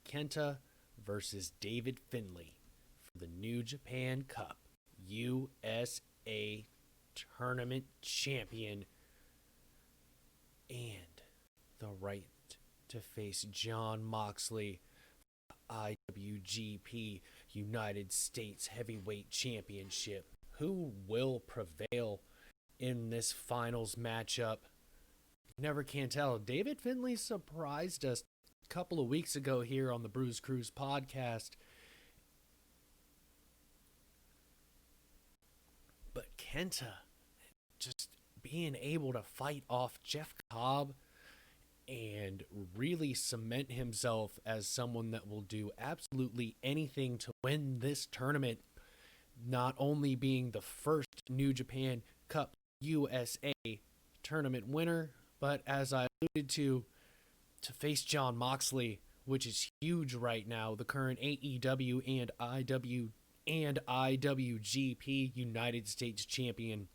Kenta versus David Finlay for the New Japan Cup USA Tournament Champion and the right to face Jon Moxley, IWGP United States Heavyweight Championship. Who will prevail in this finals matchup? Never can tell. David Finlay surprised us a couple of weeks ago here on the CRUZE podcast. But Kenta just being able to fight off Jeff Cobb and really cement himself as someone that will do absolutely anything to win this tournament, not only being the first New Japan Cup USA tournament winner, but as I alluded to face Jon Moxley, which is huge right now, the current AEW and IWGP United States champion,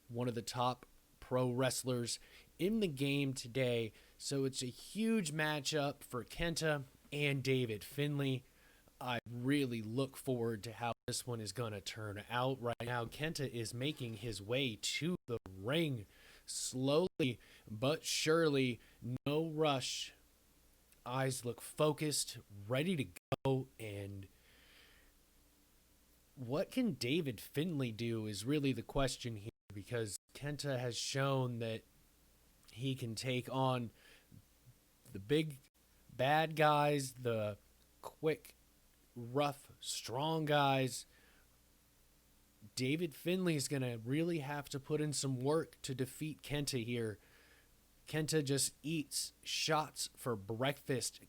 one of the top pro wrestlers in the game today. So it's a huge matchup for Kenta and David Finlay. I really look forward to how this one is going to turn out. Right now, Kenta is making his way to the ring slowly but surely. No rush. Eyes look focused, ready to go. And what can David Finlay do is really the question here, because Kenta has shown that he can take on the big bad guys, the quick, rough, strong guys. David Finlay is going to really have to put in some work to defeat Kenta here. Kenta just eats shots for breakfast.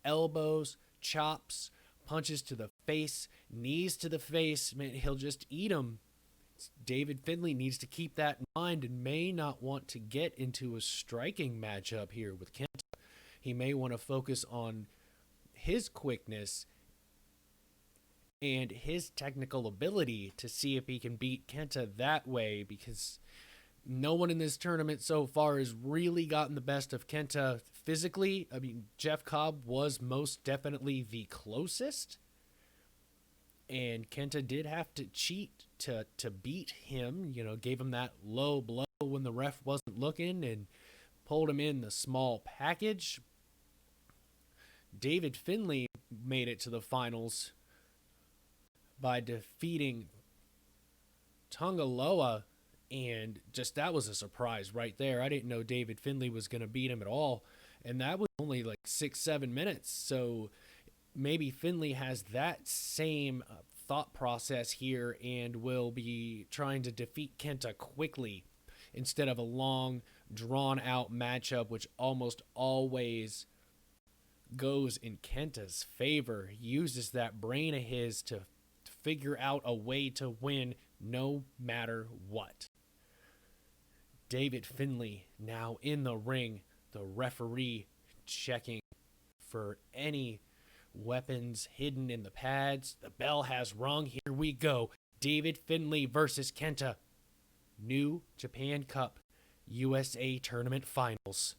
Elbows, chops, punches to the face, knees to the face. Man, he'll just eat them. David Finlay needs to keep that in mind and may not want to get into a striking matchup here with Kenta. He may want to focus on his quickness and his technical ability to see if he can beat Kenta that way, because no one in this tournament so far has really gotten the best of Kenta physically. I mean, Jeff Cobb was most definitely the closest, and Kenta did have to cheat to beat him. You know, gave him that low blow when the ref wasn't looking and pulled him in the small package. David Finlay made it to the finals by defeating Tongaloa, and just that was a surprise right there. I didn't know David Finlay was going to beat him at all, and that was only like 6-7 minutes. So maybe Finlay has that same thought process here and will be trying to defeat Kenta quickly instead of a long, drawn-out matchup, which almost always goes in Kenta's favor. He uses that brain of his to figure out a way to win no matter what. David Finlay now in the ring, the referee checking for any weapons hidden in the pads. The bell has rung. Here we go. David Finlay versus Kenta. New Japan Cup USA Tournament Finals.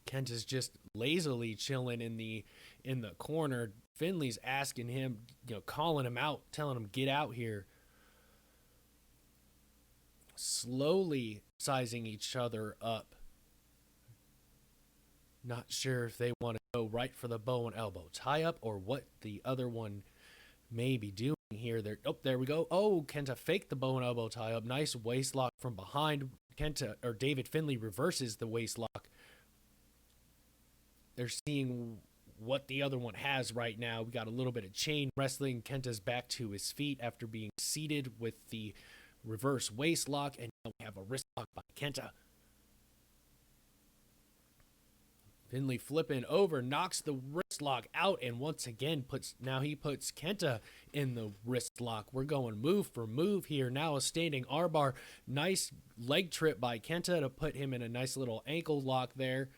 Kenta's just lazily chilling in the corner. Finlay's asking him, calling him out, telling him, get out here. Slowly sizing each other up. Not sure if they want to go right for the bow and elbow tie-up or what the other one may be doing here. There we go. Oh, Kenta faked the bow and elbow tie-up. Nice waist lock from behind. David Finlay reverses the waist lock. They're seeing what the other one has right now. We got a little bit of chain wrestling. Kenta's back to his feet after being seated with the reverse waist lock, and now we have a wrist lock by Kenta. Finlay flipping over, knocks the wrist lock out, and once again puts Kenta in the wrist lock. We're going move for move here. Now a standing armbar. Nice leg trip by Kenta to put him in a nice little ankle lock there.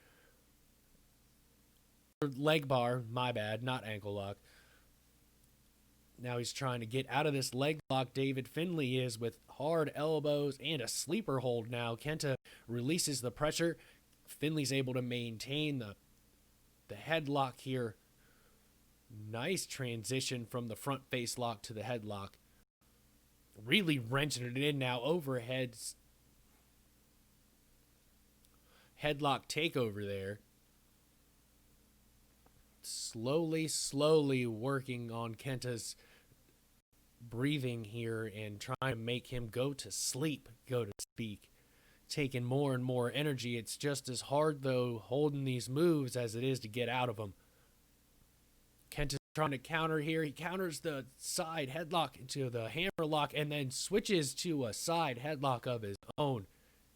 Leg bar, my bad, not ankle lock. Now he's trying to get out of this leg lock. David Finlay is with hard elbows and a sleeper hold now. Kenta releases the pressure. Finlay's able to maintain the the headlock here. Nice transition from the front face lock to the headlock. Really wrenching it in now. Overhead headlock takeover there. Slowly working on Kenta's breathing here and trying to make him go to sleep, go to speak. Taking more and more energy. It's just as hard, though, holding these moves as it is to get out of them. Kenta's trying to counter here. He counters the side headlock into the hammer lock and then switches to a side headlock of his own.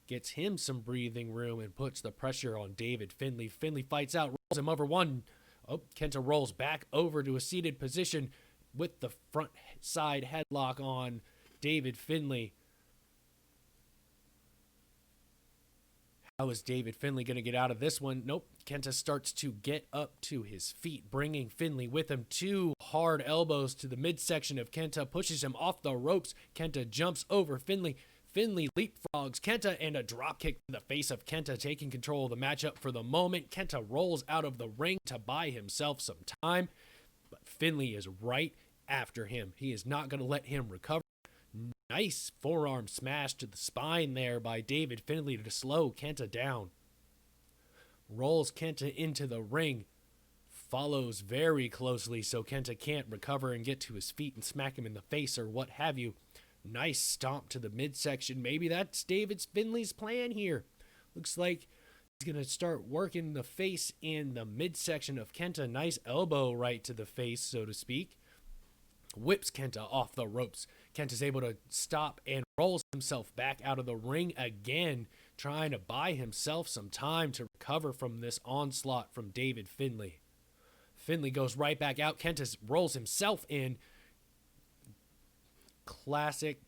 Gets him some breathing room and puts the pressure on David Finlay. Finlay fights out, rolls him over one. Oh, Kenta rolls back over to a seated position with the front side headlock on David Finlay. How is David Finlay going to get out of this one? Nope. Kenta starts to get up to his feet, bringing Finlay with him. 2 hard elbows to the midsection of Kenta, pushes him off the ropes. Kenta jumps over Finlay. Finlay leapfrogs Kenta and a dropkick to the face of Kenta, taking control of the matchup for the moment. Kenta rolls out of the ring to buy himself some time, but Finlay is right after him. He is not going to let him recover. Nice forearm smash to the spine there by David Finlay to slow Kenta down. Rolls Kenta into the ring. Follows very closely so Kenta can't recover and get to his feet and smack him in the face or what have you. Nice stomp to the midsection. Maybe that's David Finlay's plan here. Looks like he's going to start working the face and the midsection of Kenta. Nice elbow right to the face, so to speak. Whips Kenta off the ropes. Kenta's able to stop and rolls himself back out of the ring again, trying to buy himself some time to recover from this onslaught from David Finlay. Finlay goes right back out. Kenta rolls himself in. Classic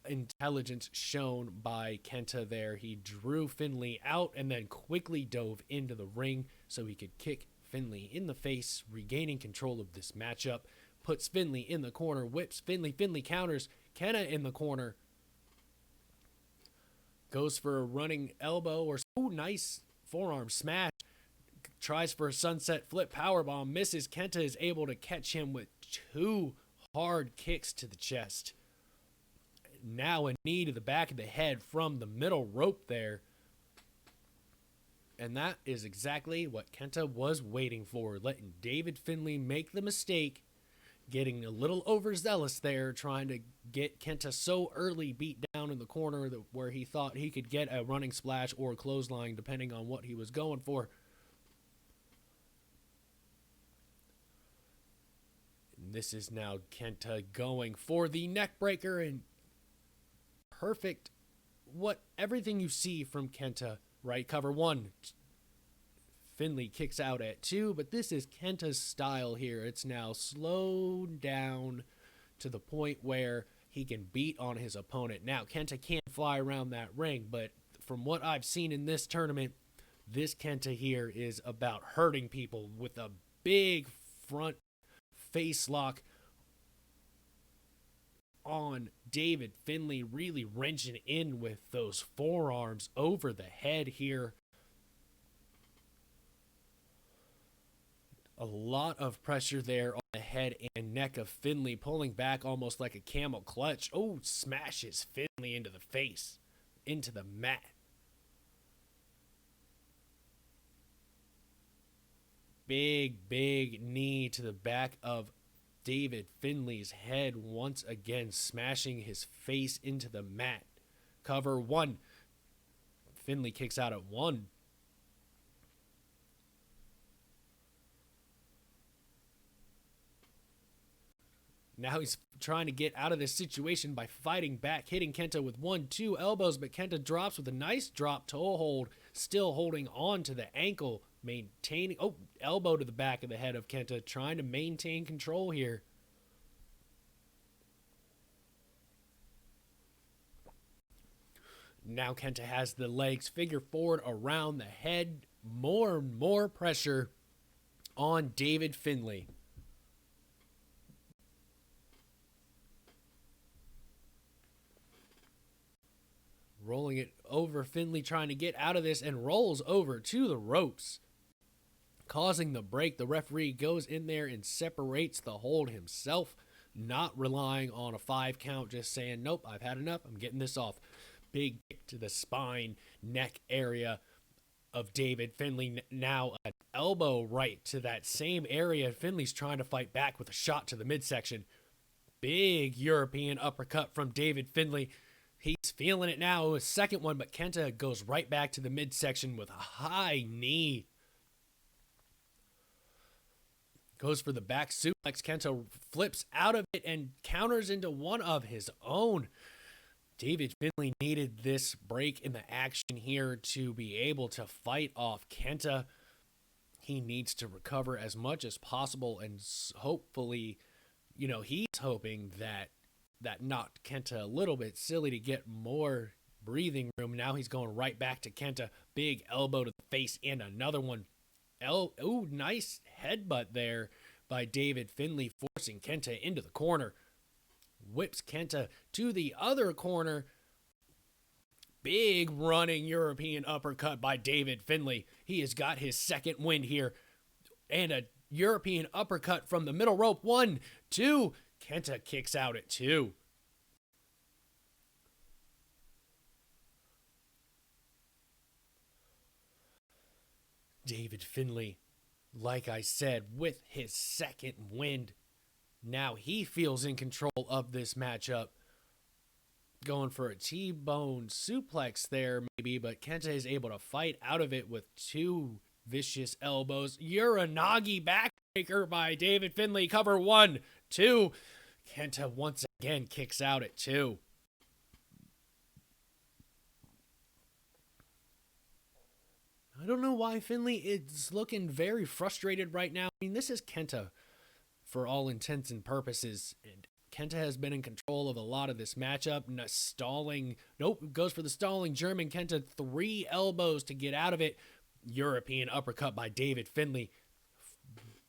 intelligence shown by Kenta there. He drew Finlay out and then quickly dove into the ring so he could kick Finlay in the face, regaining control of this matchup. Puts Finlay in the corner, whips Finlay. Finlay counters. Kenta in the corner. Goes for a running elbow or nice forearm smash. Tries for a sunset flip powerbomb. Misses. Kenta is able to catch him with 2 hard kicks to the chest. Now a knee to the back of the head from the middle rope there. And that is exactly what Kenta was waiting for, letting David Finlay make the mistake, getting a little overzealous there, trying to get Kenta so early beat down in the corner where he thought he could get a running splash or a clothesline, depending on what he was going for. And this is now Kenta going for the neck breaker, and perfect. Everything you see from Kenta. Right, cover 1. Finlay kicks out at 2, but this is Kenta's style here. It's now slowed down to the point where he can beat on his opponent. Now, Kenta can't fly around that ring, but from what I've seen in this tournament, this Kenta here is about hurting people with a big front face lock on David Finlay, really wrenching in with those forearms over the head here. A lot of pressure there on the head and neck of Finlay, pulling back almost like a camel clutch. Oh, smashes Finlay into the face, into the mat. Big knee to the back of David Finlay's head, once again smashing his face into the mat. Cover 1. Finlay kicks out at 1. Now he's trying to get out of this situation by fighting back, hitting Kenta with 1-2 elbows, but Kenta drops with a nice drop toe hold, still holding on to the ankle, maintaining, elbow to the back of the head of Kenta, trying to maintain control here. Now Kenta has the legs figure forward around the head, more and more pressure on David Finlay. Rolling it over Finlay, trying to get out of this, and rolls over to the ropes. causing the break. The referee goes in there and separates the hold himself, not relying on a 5 count, just saying, nope, I've had enough, I'm getting this off. Big kick to the spine, neck area of David Finlay. Now an elbow right to that same area. Finlay's trying to fight back with a shot to the midsection. Big European uppercut from David Finlay. He's feeling it now. His second one, but Kenta goes right back to the midsection with a high knee. Goes for the back suplex. Kenta flips out of it and counters into one of his own. David Finlay needed this break in the action here to be able to fight off Kenta. He needs to recover as much as possible, and hopefully, he's hoping that knocked Kenta a little bit silly to get more breathing room. Now he's going right back to Kenta. Big elbow to the face and another one. Ooh, nice headbutt there by David Finlay, forcing Kenta into the corner. Whips Kenta to the other corner. Big running European uppercut by David Finlay. He has got his second win here. And a European uppercut from the middle rope. 1, 2. Kenta kicks out at 2. David Finlay, like I said, with his second win. Now he feels in control of this matchup. Going for a T-bone suplex there maybe, but Kenta is able to fight out of it with 2 vicious elbows. Uranagi backbreaker by David Finlay. Cover 1, 2. Kenta once again kicks out at 2. I don't know why Finlay is looking very frustrated right now. I mean, this is Kenta for all intents and purposes, and Kenta has been in control of a lot of this matchup. Stalling. Nope, goes for the stalling German. Kenta 3 elbows to get out of it. European uppercut by David Finlay,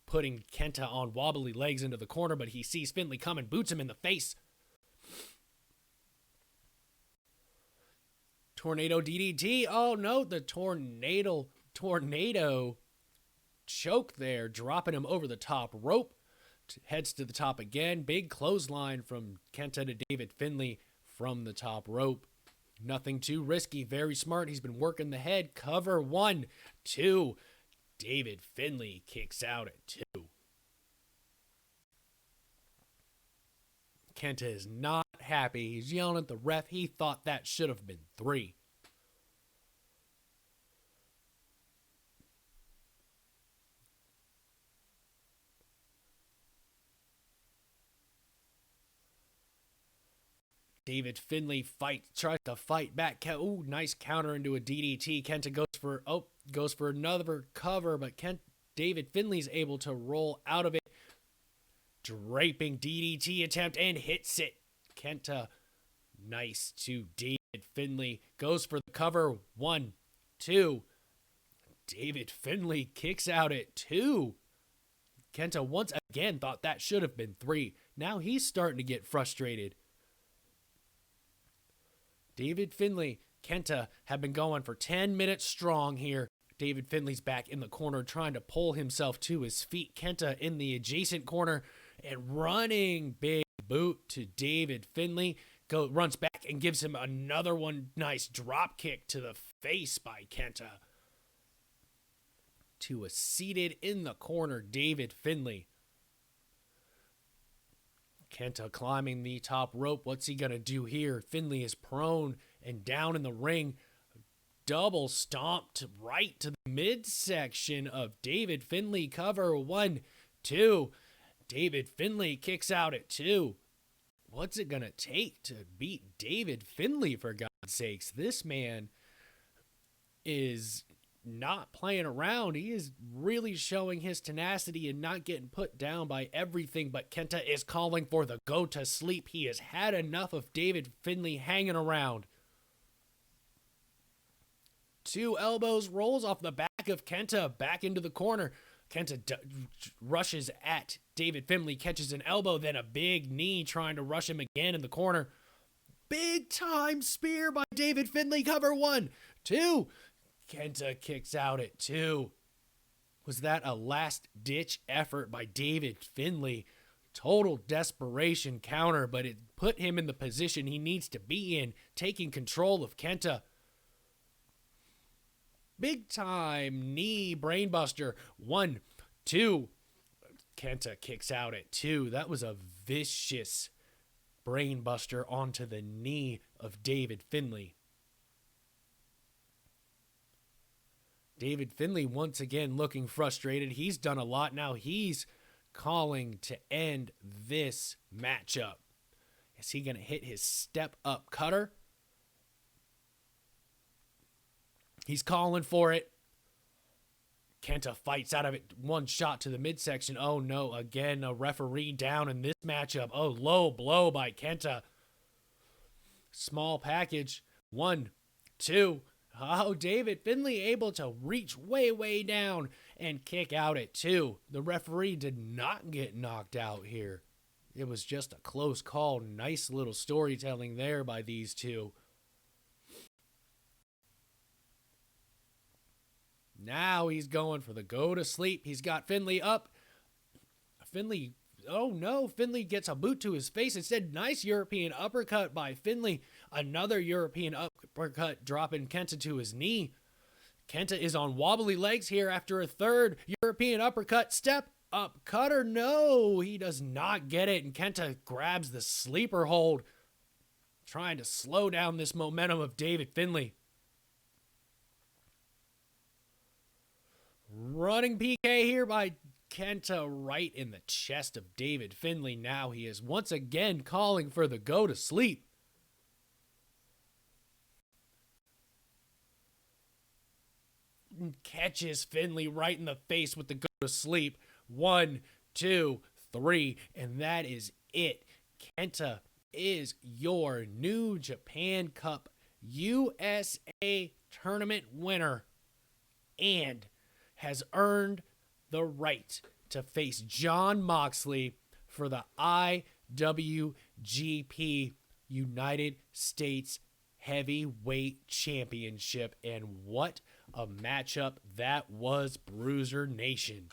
putting Kenta on wobbly legs into the corner, but he sees Finlay coming, boots him in the face. Tornado DDT. Oh no, the tornado choke there, dropping him over the top rope. Heads to the top again. Big clothesline from Kenta to David Finlay from the top rope. Nothing too risky. Very smart. He's been working the head. Cover 1, 2. David Finlay kicks out at 2. Kenta is not happy. He's yelling at the ref. He thought that should have been 3. David Finlay tries to fight back. Ooh, nice counter into a DDT. Kenta goes for another cover, but David Finlay's able to roll out of it. Draping DDT attempt and hits it. Kenta, nice to David Finlay. Goes for the cover. 1, 2. David Finlay kicks out at 2. Kenta once again thought that should have been 3. Now he's starting to get frustrated. David Finlay, Kenta have been going for 10 minutes strong here. David Finlay's back in the corner trying to pull himself to his feet. Kenta in the adjacent corner and running big boot to David Finlay. Runs back and gives him another one. Nice drop kick to the face by Kenta. To a seated in the corner David Finlay. Kenta climbing the top rope. What's he going to do here? Finlay is prone and down in the ring. Double stomped right to the midsection of David Finlay. Cover 1, 2. David Finlay kicks out at 2. What's it going to take to beat David Finlay, for God's sakes? This man is not playing around. He is really showing his tenacity and not getting put down by everything, but Kenta is calling for the go to sleep. He has had enough of David Finlay hanging around. 2 elbows, rolls off the back of Kenta, back into the corner. Kenta rushes at David Finlay, catches an elbow, then a big knee trying to rush him again in the corner. Big time spear by David Finlay. Cover 1, 2. Kenta kicks out at 2. Was that a last-ditch effort by David Finlay? Total desperation counter, but it put him in the position he needs to be in, taking control of Kenta. Big time knee brainbuster. 1, 2. Kenta kicks out at 2. That was a vicious brainbuster onto the knee of David Finlay. David Finlay once again looking frustrated. He's done a lot now. He's calling to end this matchup. Is he going to hit his step-up cutter? He's calling for it. Kenta fights out of it. One shot to the midsection. Oh, no. Again, a referee down in this matchup. Oh, low blow by Kenta. Small package. 1, 2. Oh, David Finlay able to reach way, way down and kick out at 2. The referee did not get knocked out here. It was just a close call. Nice little storytelling there by these two. Now he's going for the go to sleep. He's got Finlay up. Finlay, oh no, Finlay gets a boot to his face. Instead, nice European uppercut by Finlay. Another European uppercut dropping Kenta to his knee. Kenta is on wobbly legs here after a third European uppercut. Step up cutter. No, he does not get it. And Kenta grabs the sleeper hold, trying to slow down this momentum of David Finlay. Running PK here by Kenta right in the chest of David Finlay. Now he is once again calling for the go to sleep. Catches Finlay right in the face with the go to sleep. 1, 2, 3, and that is it. Kenta is your New Japan Cup USA tournament winner and has earned the right to face Jon Moxley for the IWGP United States Heavyweight Championship. And what a matchup that was, Bruiser Nation.